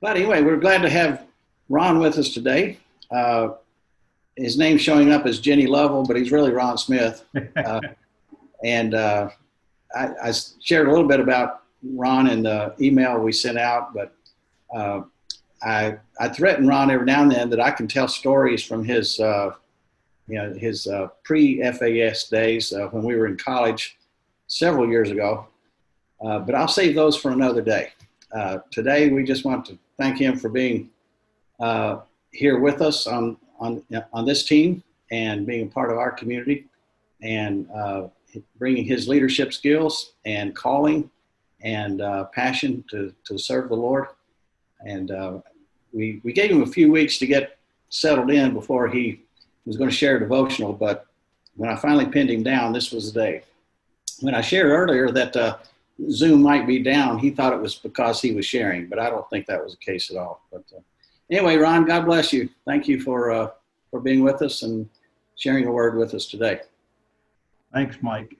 But anyway, we're glad to have Ron with us today. His name's showing up as Jenny Lovell, but he's really Ron Smith. Uh, and I shared a little bit about Ron in the email we sent out, but uh, I threaten Ron every now and then that I can tell stories from his pre-FAS days when we were in college several years ago. But I'll save those for another day. Today, we just want to thank him for being here with us on this team and being a part of our community and bringing his leadership skills and calling and passion to serve the Lord. And we gave him a few weeks to get settled in before he was going to share a devotional. But when I finally pinned him down, this was the day. When I shared earlier that Zoom might be down, he thought it was because he was sharing, but I don't think that was the case at all. But anyway, Ron, God bless you. Thank you for being with us and sharing a word with us today. Thanks, Mike.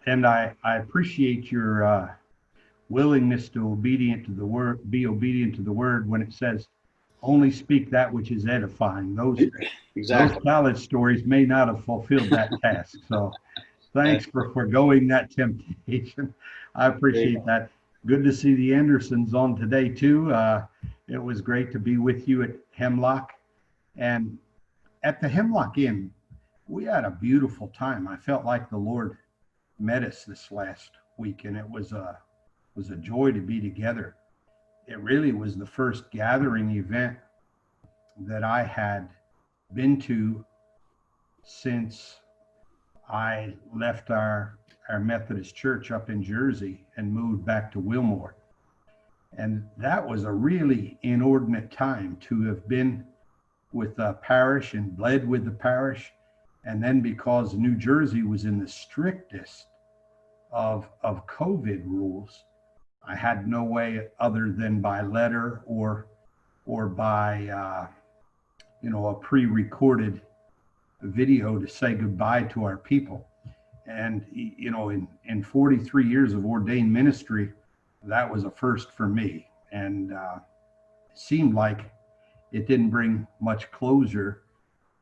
And I appreciate your willingness to be obedient to the word when it says, only speak that which is edifying. Those college stories may not have fulfilled that task. So thanks for foregoing that temptation. I appreciate that. Good to see the Andersons on today too. It was great to be with you at Hemlock. And at the Hemlock Inn, we had a beautiful time. I felt like the Lord met us this last week, and it was a joy to be together. It really was the first gathering event that I had been to since I left our Methodist church up in Jersey and moved back to Wilmore. And that was a really inordinate time to have been with the parish and bled with the parish. And then because New Jersey was in the strictest of COVID rules, I had no way other than by letter or by a pre-recorded video to say goodbye to our people. And in 43 years of ordained ministry, that was a first for me. And it seemed like it didn't bring much closure,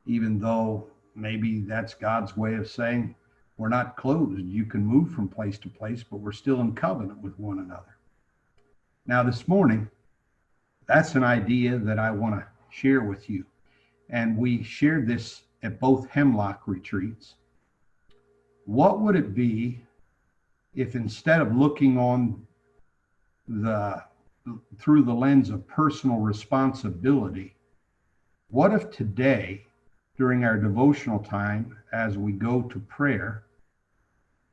even though maybe that's God's way of saying we're not closed. You can move from place to place, but we're still in covenant with one another. Now this morning, that's an idea that I want to share with you. And we shared this at both Hemlock retreats. What would it be if instead of looking on through the lens of personal responsibility, what if today, during our devotional time, as we go to prayer,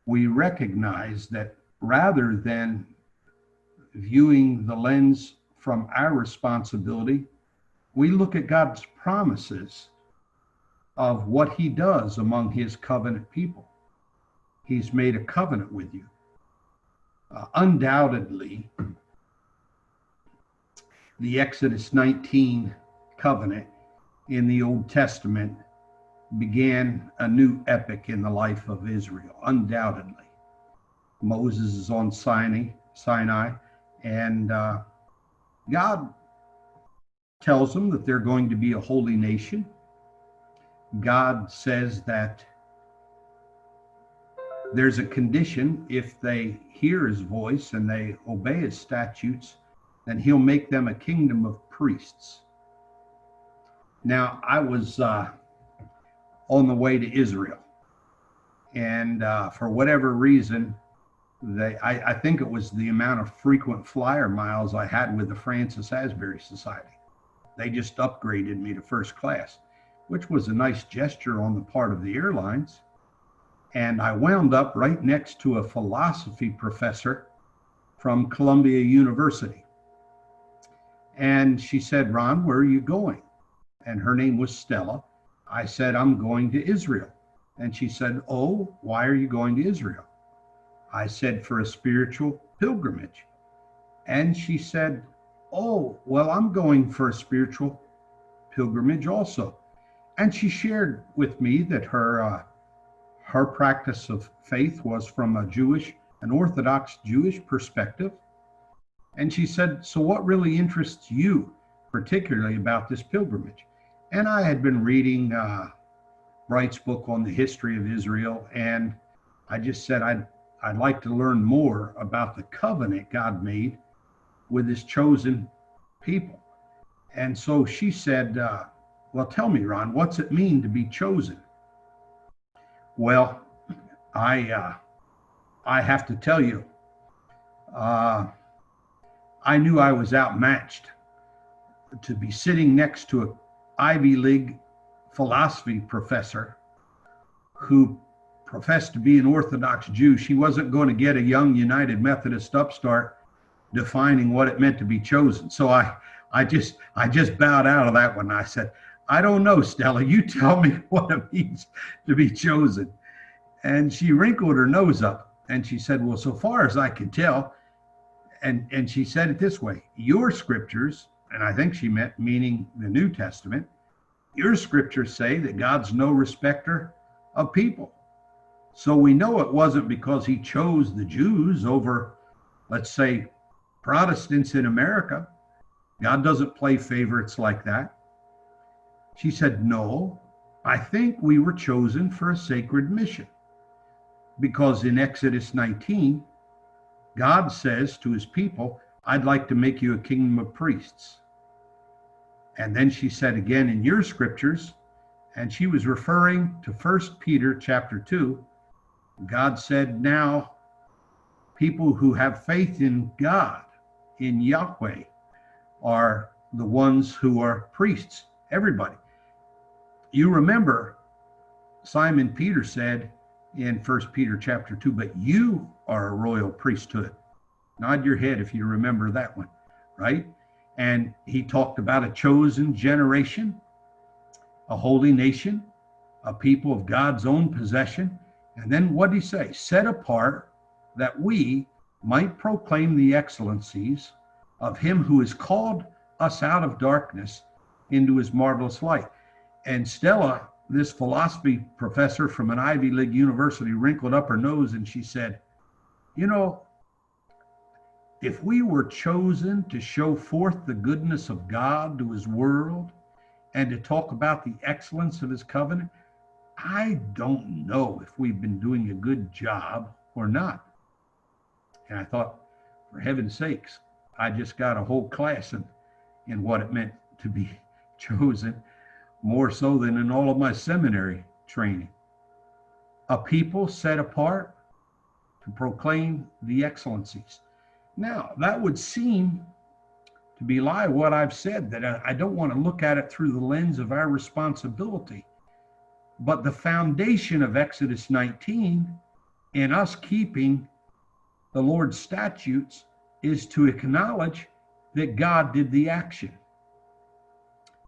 we recognize that rather than viewing the lens from our responsibility, we look at God's promises of what he does among his covenant people. He's made a covenant with you. Undoubtedly, the Exodus 19 covenant in the Old Testament began a new epic in the life of Israel, undoubtedly. Moses is on Sinai, and God tells them that they're going to be a holy nation. God says that there's a condition: if they hear his voice and they obey his statutes, then he'll make them a kingdom of priests. Now, I was on the way to Israel, and for whatever reason, I think it was the amount of frequent flyer miles I had with the Francis Asbury Society. They just upgraded me to first class, which was a nice gesture on the part of the airlines. And I wound up right next to a philosophy professor from Columbia University. And she said, "Ron, where are you going?" And her name was Stella. I said, "I'm going to Israel." And she said, "Oh, why are you going to Israel?" I said, "For a spiritual pilgrimage." And she said, "Oh, well, I'm going for a spiritual pilgrimage also." And she shared with me that her practice of faith was from an Orthodox Jewish perspective. And she said, so what really interests you particularly about this pilgrimage? And I had been reading Bright's book on the history of Israel, and I just said I'd like to learn more about the covenant God made with his chosen people. And so she said, well, tell me, Ron, what's it mean to be chosen? Well, I have to tell you, I knew I was outmatched. To be sitting next to an Ivy League philosophy professor who professed to be an Orthodox Jew, she wasn't going to get a young United Methodist upstart defining what it meant to be chosen. So I just bowed out of that one. I said, I don't know, Stella, you tell me what it means to be chosen. And she wrinkled her nose up and she said, well, so far as I can tell, and she said it this way, your scriptures, and I think she meant meaning the New Testament, your scriptures say that God's no respecter of people. So we know it wasn't because he chose the Jews over, let's say, Protestants in America. God doesn't play favorites like that. She said, no, I think we were chosen for a sacred mission. Because in Exodus 19, God says to his people, I'd like to make you a kingdom of priests. And then she said again in your scriptures, and she was referring to 1 Peter chapter 2, God said, now people who have faith in God, in Yahweh, are the ones who are priests, everybody. You remember Simon Peter said in 1 Peter chapter 2, but you are a royal priesthood. Nod your head if you remember that one, right? And he talked about a chosen generation, a holy nation, a people of God's own possession. And then what did he say? Set apart that we might proclaim the excellencies of him who has called us out of darkness into his marvelous light. And Stella, this philosophy professor from an Ivy League university, wrinkled up her nose and she said, you know, if we were chosen to show forth the goodness of God to his world and to talk about the excellence of his covenant, I don't know if we've been doing a good job or not. And I thought, for heaven's sakes, I just got a whole class in what it meant to be chosen, more so than in all of my seminary training. A people set apart to proclaim the excellencies. Now, that would seem to belie what I've said, that I don't want to look at it through the lens of our responsibility. But the foundation of Exodus 19 in us keeping the Lord's statutes is to acknowledge that God did the action.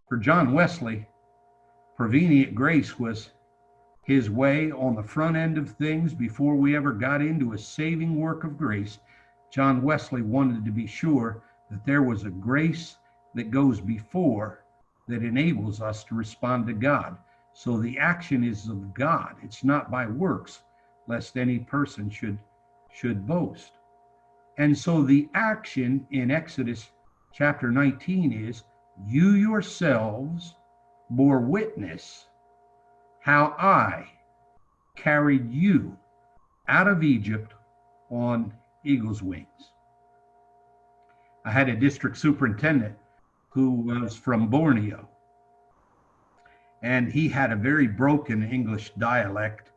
For John Wesley, prevenient grace was his way on the front end of things before we ever got into a saving work of grace. John Wesley wanted to be sure that there was a grace that goes before that enables us to respond to God. So the action is of God. It's not by works, lest any person should boast. And so the action in Exodus chapter 19 is, you yourselves bore witness how I carried you out of Egypt on eagle's wings. I had a district superintendent who was from Borneo, and he had a very broken English dialect,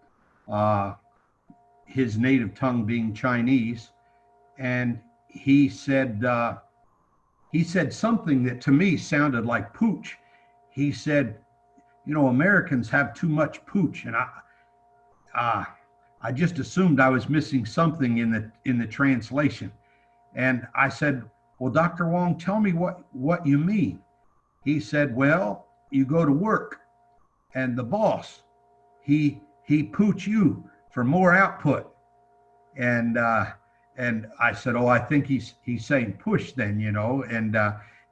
his native tongue being Chinese. And he said something that to me sounded like pooch. He said, you know, Americans have too much pooch. And I just assumed I was missing something in the translation. And I said, well, Dr. Wong, tell me what you mean. He said, well, you go to work and the boss, he pooch you for more output. And I said, oh, I think he's saying push then, you know, and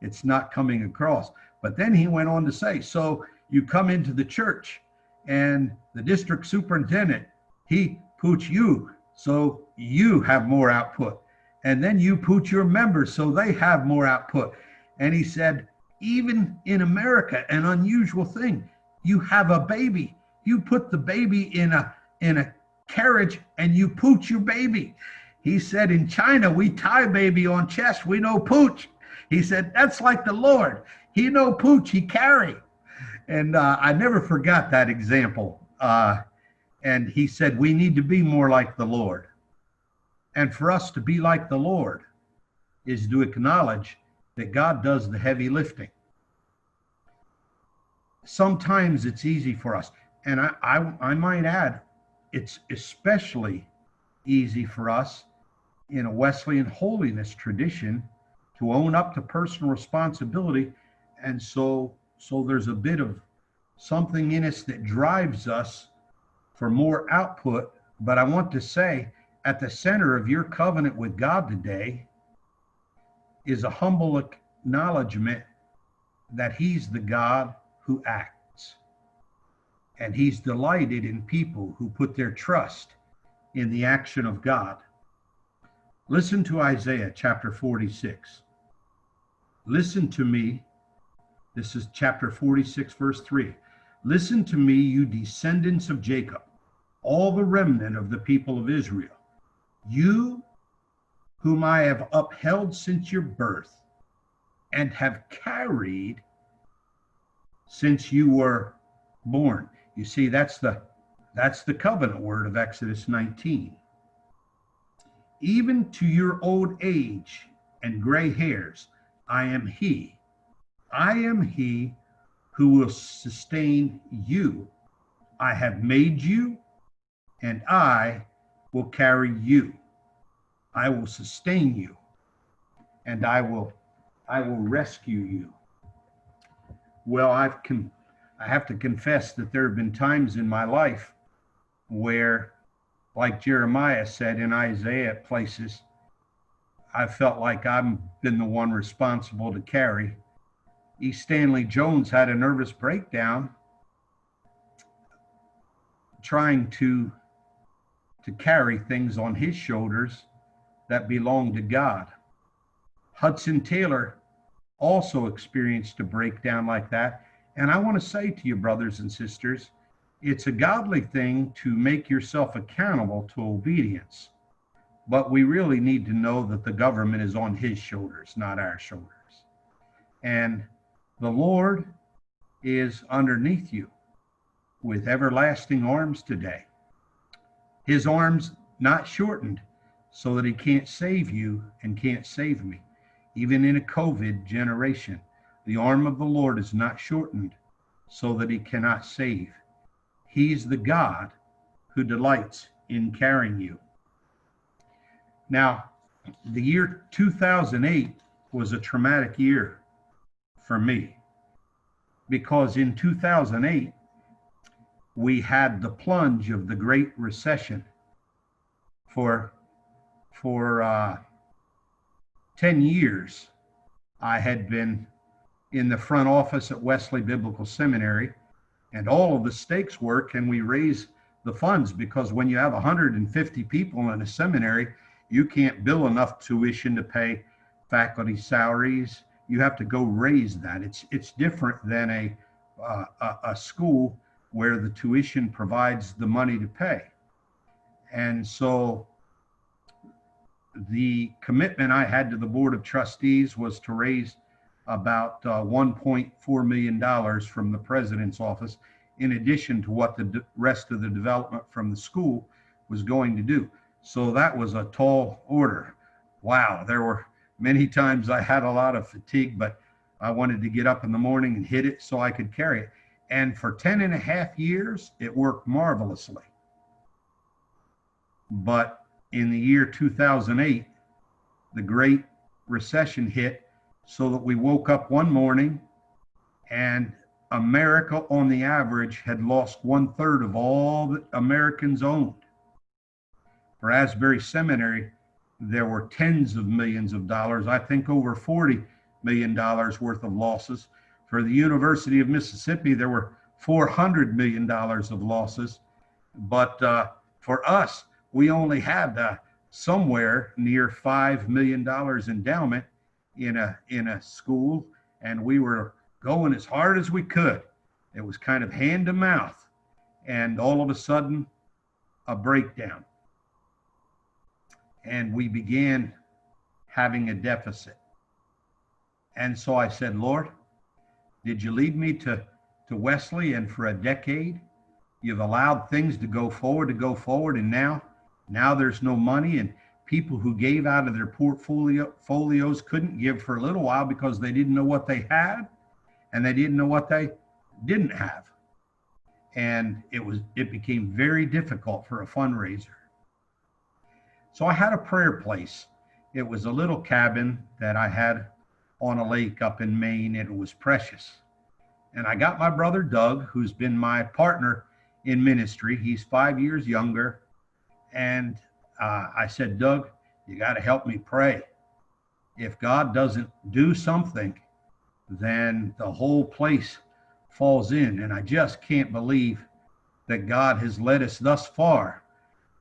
it's not coming across. But then he went on to say, so you come into the church and the district superintendent, he pooch you, so you have more output. and then you put your members so they have more output. And he said, even in America, an unusual thing, you have a baby, you put the baby in a carriage and you pooch your baby. He said, in China, we tie baby on chest, we no pooch. He said, that's like the Lord. He no pooch, he carry. And I never forgot that example. And he said, we need to be more like the Lord. And for us to be like the Lord is to acknowledge that God does the heavy lifting. Sometimes it's easy for us. And I might add, it's especially easy for us in a Wesleyan holiness tradition to own up to personal responsibility. And so there's a bit of something in us that drives us for more output. But I want to say, at the center of your covenant with God today is a humble acknowledgement that he's the God who acts. And he's delighted in people who put their trust in the action of God. Listen to Isaiah chapter 46. Listen to me. This is chapter 46, verse 3. Listen to me, you descendants of Jacob, all the remnant of the people of Israel, you whom I have upheld since your birth and have carried since you were born. You see, that's the covenant word of Exodus 19. Even to your old age and gray hairs, I am he. I am he who will sustain you. I have made you, and I will carry you. I will sustain you, and I will rescue you. Well, I have to confess that there have been times in my life where, like Jeremiah said in Isaiah places, I felt like I've been the one responsible to carry. E. Stanley Jones had a nervous breakdown trying to carry things on his shoulders that belonged to God. Hudson Taylor also experienced a breakdown like that. And I want to say to you, brothers and sisters, it's a godly thing to make yourself accountable to obedience. But we really need to know that the government is on his shoulders, not our shoulders. And the Lord is underneath you with everlasting arms today. His arms not shortened so that he can't save you and can't save me. Even in a COVID generation, the arm of the Lord is not shortened so that he cannot save. He's the God who delights in carrying you. Now, the year 2008 was a traumatic year for me, because in 2008, we had the plunge of the Great Recession. For 10 years, I had been in the front office at Wesley Biblical Seminary, and all of the stakes were, can we raise the funds? Because when you have 150 people in a seminary, you can't bill enough tuition to pay faculty salaries. You have to go raise that. It's different than a school where the tuition provides the money to pay. And so the commitment I had to the Board of Trustees was to raise about $1.4 million from the president's office, in addition to what the rest of the development from the school was going to do. So that was a tall order. Wow, there were many times I had a lot of fatigue, but I wanted to get up in the morning and hit it so I could carry it. And for 10 and a half years, it worked marvelously. But in the year 2008, the Great Recession hit, so that we woke up one morning and America on the average had lost 1/3 of all that Americans owned. For Asbury Seminary, there were tens of millions of dollars, I think over $40 million worth of losses. For the University of Mississippi, there were $400 million of losses. But for us, we only had somewhere near $5 million endowment in a school, and we were going as hard as we could. It was kind of hand to mouth, and all of a sudden, a breakdown. And we began having a deficit. And so I said, Lord, did you lead me to Wesley? And for a decade, you've allowed things to go forward, and now there's no money, and people who gave out of their portfolios couldn't give for a little while because they didn't know what they had, and they didn't know what they didn't have. And it became very difficult for a fundraiser. So I had a prayer place. It was a little cabin that I had on a lake up in Maine. It was precious. And I got my brother Doug, who's been my partner in ministry. He's 5 years younger. And I said, Doug, you got to help me pray. If God doesn't do something, then the whole place falls in. And I just can't believe that God has led us thus far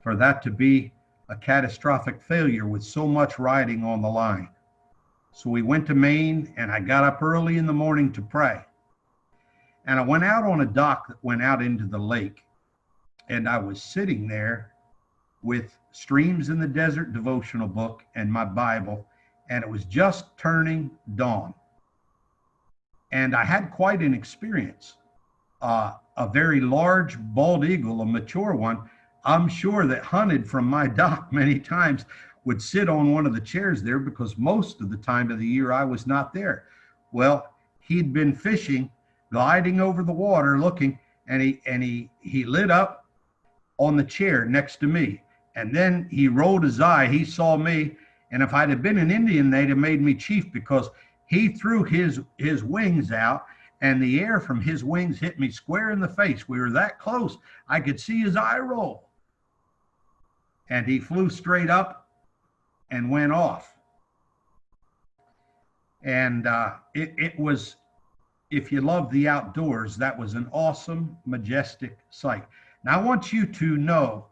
for that to be a catastrophic failure with so much riding on the line. So we went to Maine, and I got up early in the morning to pray. And I went out on a dock that went out into the lake, and I was sitting there with Streams in the Desert devotional book and my Bible, and it was just turning dawn. And I had quite an experience. A very large bald eagle, a mature one, I'm sure that hunted from my dock many times, would sit on one of the chairs there because most of the time of the year I was not there. Well, he'd been fishing, gliding over the water, looking, and he lit up on the chair next to me. And then he rolled his eye, he saw me, and if I'd have been an Indian, they'd have made me chief, because he threw his wings out, and the air from his wings hit me square in the face. We were that close, I could see his eye roll. And he flew straight up and went off. And it was, if you love the outdoors, that was an awesome, majestic sight. Now I want you to know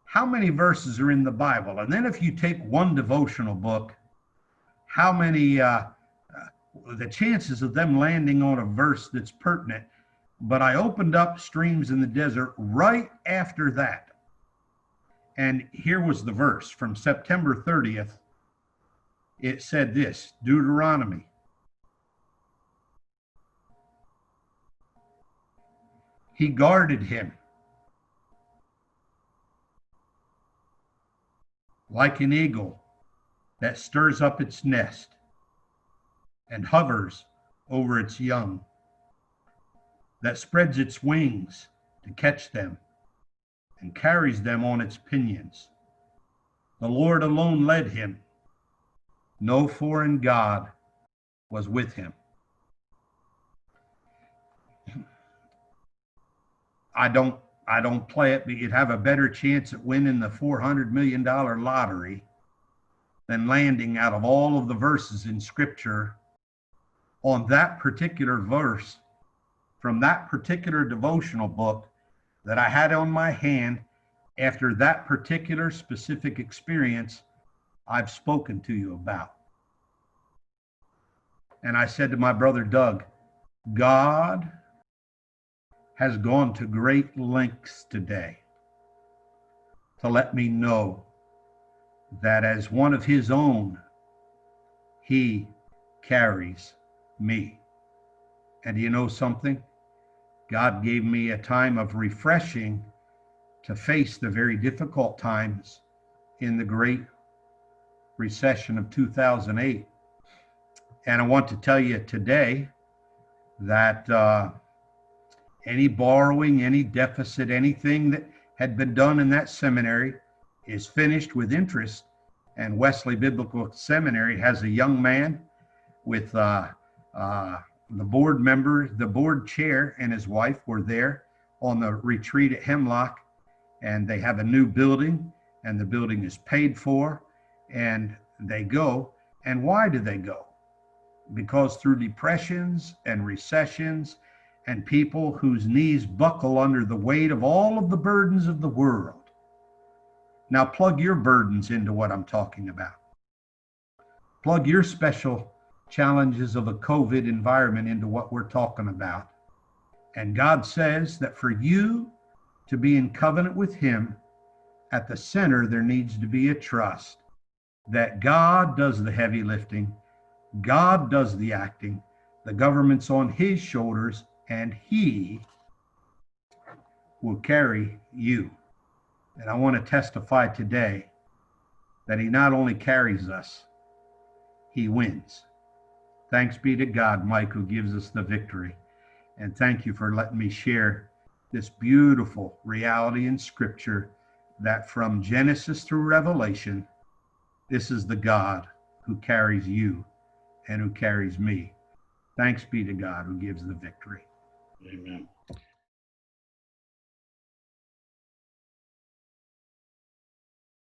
how many verses are in the Bible. And then if you take one devotional book, how many, the chances of them landing on a verse that's pertinent. But I opened up Streams in the Desert right after that. And here was the verse from September 30th. It said this, Deuteronomy. He guarded him like an eagle that stirs up its nest and hovers over its young, that spreads its wings to catch them and carries them on its pinions. The Lord alone led him. No foreign god was with him. I don't play it, but you'd have a better chance at winning the $400 million lottery than landing out of all of the verses in Scripture on that particular verse from that particular devotional book that I had on my hand after that particular specific experience I've spoken to you about. And I said to my brother Doug, God has gone to great lengths today to let me know that as one of his own, he carries me. And you know something? God gave me a time of refreshing to face the very difficult times in the Great Recession of 2008. And I want to tell you today that any borrowing, any deficit, anything that had been done in that seminary is finished with interest. And Wesley Biblical Seminary has a young man with the board member, the board chair, and his wife were there on the retreat at Hemlock, and they have a new building, and the building is paid for, and they go. And why do they go? Because through depressions and recessions and people whose knees buckle under the weight of all of the burdens of the world, Now plug your burdens into what I'm talking about. Plug your special challenges of a COVID environment into what we're talking about. And God says that for you to be in covenant with him, at the center, there needs to be a trust that God does the heavy lifting, God does the acting, the government's on his shoulders, and he will carry you. And I want to testify today that he not only carries us, he wins. Thanks be to God, Mike, who gives us the victory. And thank you for letting me share this beautiful reality in Scripture that from Genesis through Revelation, this is the God who carries you and who carries me. Thanks be to God who gives the victory. Amen.